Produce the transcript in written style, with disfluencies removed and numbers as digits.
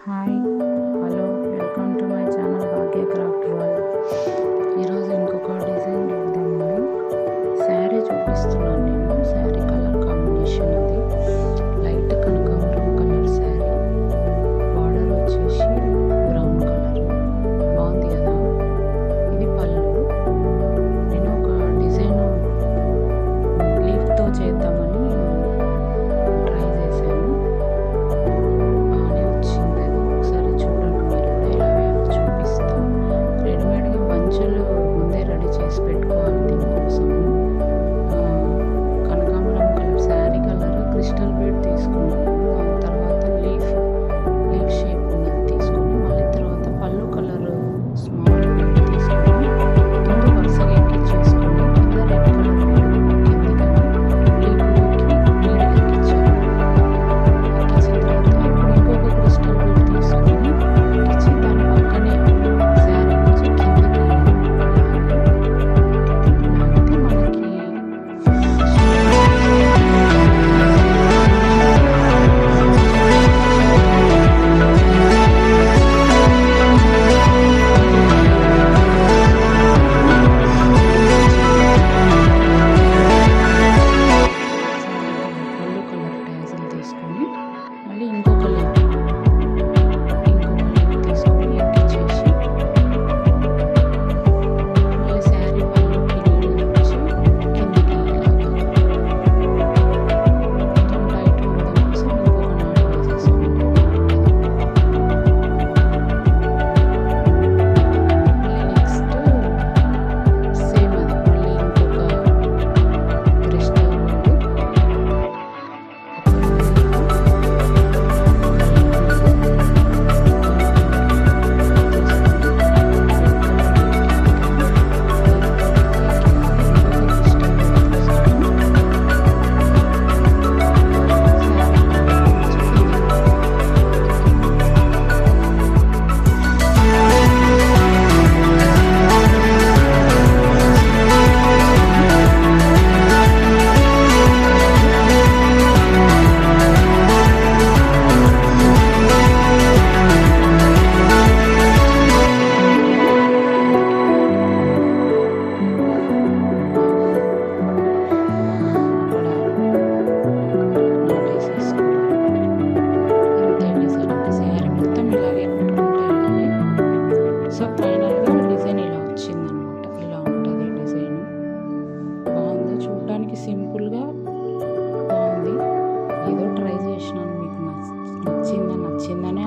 Hi, hello, welcome to my channel Bhagya craft world. ఈరోజు ఇంకొక design చూద్దామండి. శారీ చూపిస్తున్నాను నేను. శారీ కలర్ కాంబినేషన్ అది లైట్ కనకాంబరం కలర్ శారీ, బార్డర్ వచ్చేసి బ్రౌన్ కలర్. బాగుంది కదా. ఇది పళ్ళు. నేను ఒక డిజైన్ లీఫ్తో చేద్దామని ట్రై చేశాను. బాగానే వచ్చింది. అది ఒకసారి చూడండి. మీరు కూడా ఎలా వేయాలో చూపిస్తాను. రెడీమేడ్గా బంచులు ముందే రెడీ చేసి పెట్టుకోవాలి. దీనికోసము కనకాంబరం colour sari colour crystal bead తీసుకున్నాను. దాని తర్వాత లీఫ్ షేప్ ఉన్నది తీసుకొని మళ్ళీ తర్వాత పళ్ళు కలర్ స్మాల్ బీడ్ తీసుకొని కింద వరుసగా ఎక్కించేసుకొని కింద రెడ్ కలర్ కిందికని లీఫ్లోకి నీళ్ళు ఎక్కించాను. ఎక్కించిన తర్వాత ఇప్పుడు ఇంకొక క్రిస్టల్ బీడ్ తీసుకొని ఎక్కించి దాని పక్కనే శారీ నుంచి కిందికి లాగితే మనకి పళ్ళు కలర్ ట్యాజిల్ తీసుకొని మళ్ళీ ఇంకొక లీఫ్ తీసుకొని ఎక్కించేసి మళ్ళీ శారీ పళ్ళుకి నీళ్ళు వచ్చి కిందికి లాగాలి. కొంచెం టైట్ ఉండడం కోసం ఇంకొక నాట్ వేసేసుకుంటాం. మళ్ళీ నెక్స్ట్ సేమ్ అది మళ్ళీ ఇంకొక క్రిస్టల్ బీడ్ సో ఫైనల్గా డిజైన్ ఇలా వచ్చిందనమాట. ఇలా ఉంటుంది డిజైన్. బాగుంది, చూడడానికి సింపుల్గా బాగుంది. ఏదో ట్రై చేసినాను, మీకు నచ్చిందనే